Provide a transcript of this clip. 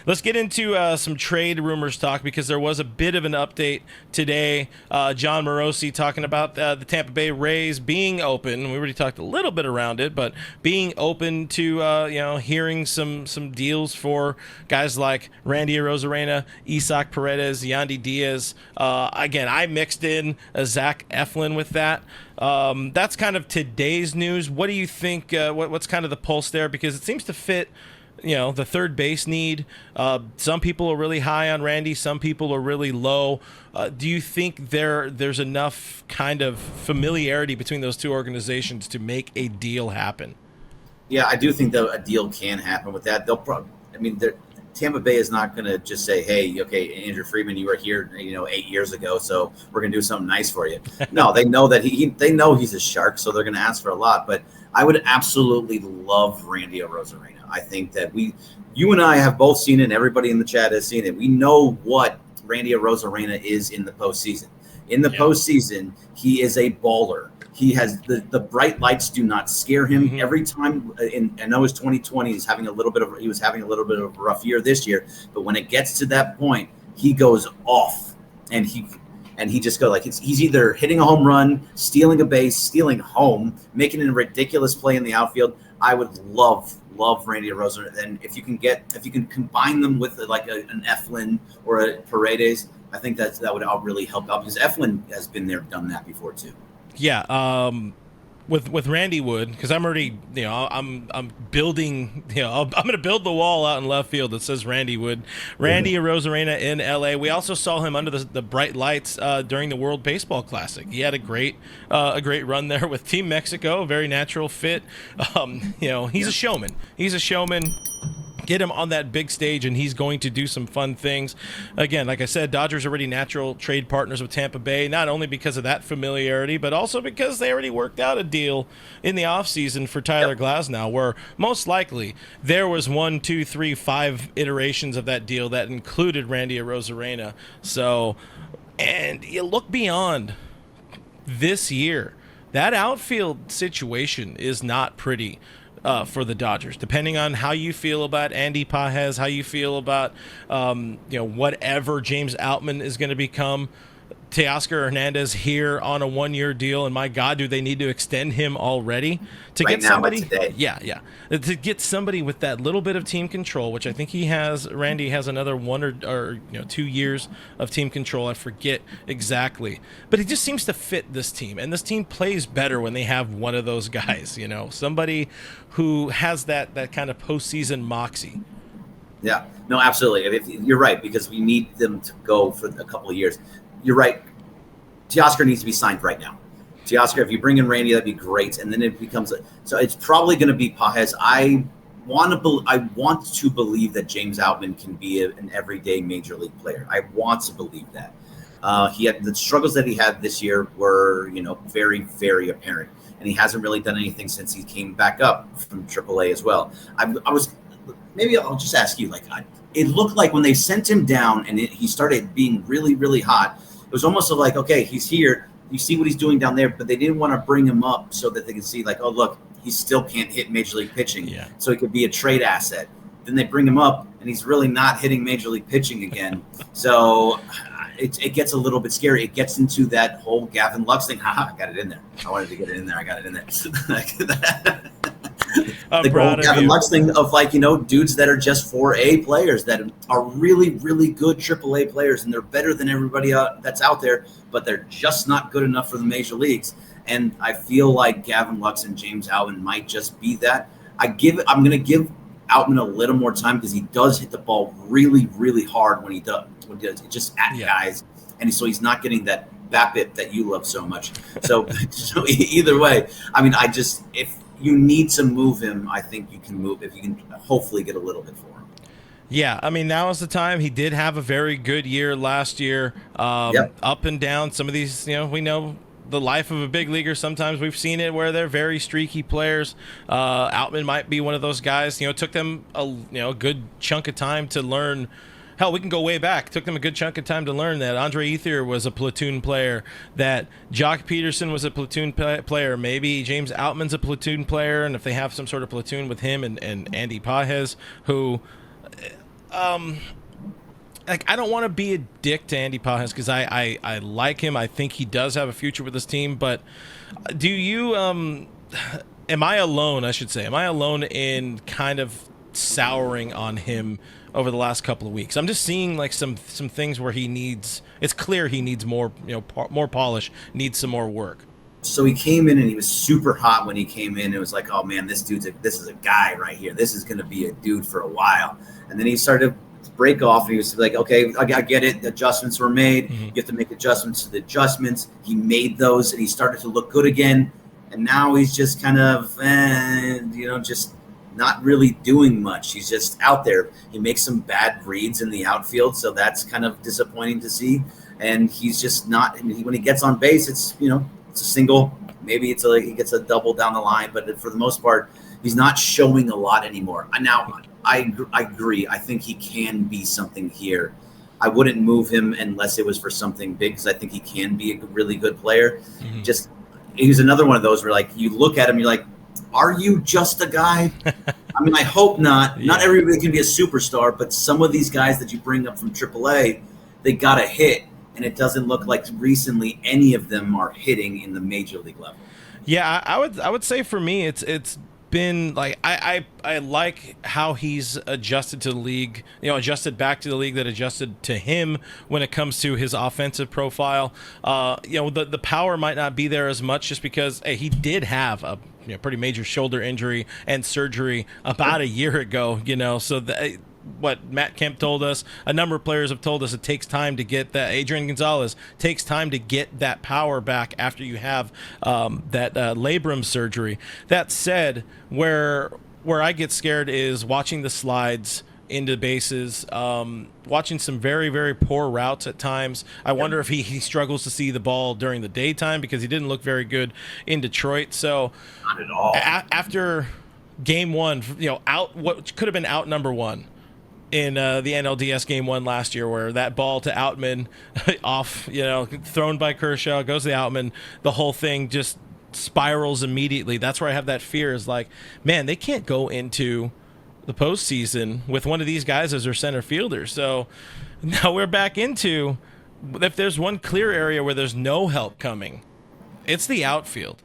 let's get into some trade rumors talk, because there was a bit of an update today. Jon Morosi talking about the Tampa Bay Rays being open. We already talked a little bit around it, but being open to hearing some deals for guys like Randy Arozarena, Isaac Paredes, Yandy Diaz. Again, I mixed in Zach Eflin with that. That's kind of today's news. What do you think? What's kind of the pulse there? Because it seems to fit, the third base need. Some people are really high on Randy. Some people are really low. Do you think there's enough kind of familiarity between those two organizations to make a deal happen? Yeah, I do think that a deal can happen with that. They'll probably, Tampa Bay is not going to just say, hey, okay, Andrew Friedman, you were here, 8 years ago, so we're going to do something nice for you. No, they know that they know he's a shark, so they're going to ask for a lot. But I would absolutely love Randy Arozarena. I think that you and I have both seen it, and everybody in the chat has seen it. We know what Randy Arozarena is in the postseason. In the postseason, he is a baller. He has the bright lights do not scare him. Mm-hmm. Every time. I know his 2020 is having a little bit of a rough year this year, but when it gets to that point, he goes off, and he just goes like he's either hitting a home run, stealing a base, stealing home, making a ridiculous play in the outfield. I would love Randy Arozarena, and if you can combine them with like an Eflin or a Paredes, I think that would really help out, because Eflin has been there, done that before too. Yeah, with Randy Wood, because I'm already, I'm building, I'm going to build the wall out in left field that says Randy Wood. Randy Arozarena in L.A. We also saw him under the bright lights during the World Baseball Classic. He had a great run there with Team Mexico, a very natural fit. He's a showman. He's a showman. Get him on that big stage, and he's going to do some fun things. Again, like I said, Dodgers are already natural trade partners with Tampa Bay, not only because of that familiarity, but also because they already worked out a deal in the offseason for Tyler Glasnow, where most likely there was 1, 2, 3, 5 iterations of that deal that included Randy Arozarena. So, and you look beyond this year, that outfield situation is not pretty. For the Dodgers, depending on how you feel about Andy Pages, how you feel about whatever James Outman is going to become. Teoscar Hernandez here on a 1-year deal, and my God, do they need to extend him already to right get now, somebody? Today. Yeah, to get somebody with that little bit of team control, which I think he has. Randy has another 1 or 2 years of team control. I forget exactly, but he just seems to fit this team, and this team plays better when they have one of those guys. Somebody who has that kind of postseason moxie. Yeah, no, absolutely. You're right, because we need them to go for a couple of years. You're right. Teoscar needs to be signed right now. Teoscar, if you bring in Randy, that'd be great. And then it becomes so it's probably going to be Pages. I want to believe that James Outman can be an everyday major league player. I want to believe that. He had the struggles that he had this year were, very, very apparent, and he hasn't really done anything since he came back up from AAA as well. Maybe I'll just ask you, it looked like when they sent him down and he started being really, really hot, it was almost like, okay, he's here. You see what he's doing down there, but they didn't want to bring him up so that they can see, oh, look, he still can't hit major league pitching. Yeah. So he could be a trade asset. Then they bring him up, and he's really not hitting major league pitching again. So it gets a little bit scary. It gets into that whole Gavin Lux thing. I got it in there. I wanted to get it in there. I got it in there. I'm proud of Gavin you. Lux thing of dudes that are just 4A players that are really, really good AAA players, and they're better than everybody that's out there, but they're just not good enough for the major leagues. And I feel like Gavin Lux and James Outman might just be that. I'm going to give Outman a little more time, because he does hit the ball really, really hard when he does it, just at guys, and so he's not getting that BABIP that you love so much. So either way, if you need to move him, I think you can move, if you can hopefully get a little bit for him. Yeah, now is the time. He did have a very good year last year. Up and down. Some of these, we know the life of a big leaguer. Sometimes we've seen it where they're very streaky players. Outman might be one of those guys. It took them a good chunk of time to learn. Hell, we can go way back. It took them a good chunk of time to learn that Andre Ethier was a platoon player, that Jock Peterson was a platoon player. Maybe James Outman's a platoon player, and if they have some sort of platoon with him and Andy Pages, who like, I don't want to be a dick to Andy Pages because I like him. I think he does have a future with this team. But do you am I alone? I should say, am I alone in kind of souring on him over the last couple of weeks? I'm just seeing like some things where he needs. It's clear he needs more, more polish. Needs some more work. So he came in and he was super hot when he came in. It was like, oh man, this is a guy right here. This is going to be a dude for a while. And then he started to break off and he was like, okay, I get it. The adjustments were made. You have to make adjustments to the adjustments. He made those and he started to look good again. And now he's just kind of, just not really doing much. He's just out there. He makes some bad reads in the outfield. So that's kind of disappointing to see. And he's just not, when he gets on base, it's a single, maybe he gets a double down the line, but for the most part, he's not showing a lot anymore. Now, I agree. I think he can be something here. I wouldn't move him unless it was for something big because I think he can be a really good player. Just he's another one of those where like you look at him, you're like, are you just a guy? I mean, I hope not. Not everybody can be a superstar, but some of these guys that you bring up from AAA, they got a hit. And it doesn't look like recently any of them are hitting in the major league level. Yeah, I would say for me it's been like I like how he's adjusted to the league, adjusted back to the league that adjusted to him when it comes to his offensive profile. The power might not be there as much just because he did have a pretty major shoulder injury and surgery about a year ago, so what Matt Kemp told us, a number of players have told us it takes time to get that. Adrian Gonzalez takes time to get that power back after you have that labrum surgery. That said, where I get scared is watching the slides into bases, watching some very, very poor routes at times. I wonder if he struggles to see the ball during the daytime because he didn't look very good in Detroit. So not at all. After game one, out what could have been out number one in the NLDS game one last year, where that ball to Outman off, thrown by Kershaw, goes to the Outman, the whole thing just spirals immediately. That's where I have that fear is like, man, they can't go into the postseason with one of these guys as their center fielder. So now we're back into, if there's one clear area where there's no help coming, it's the outfield.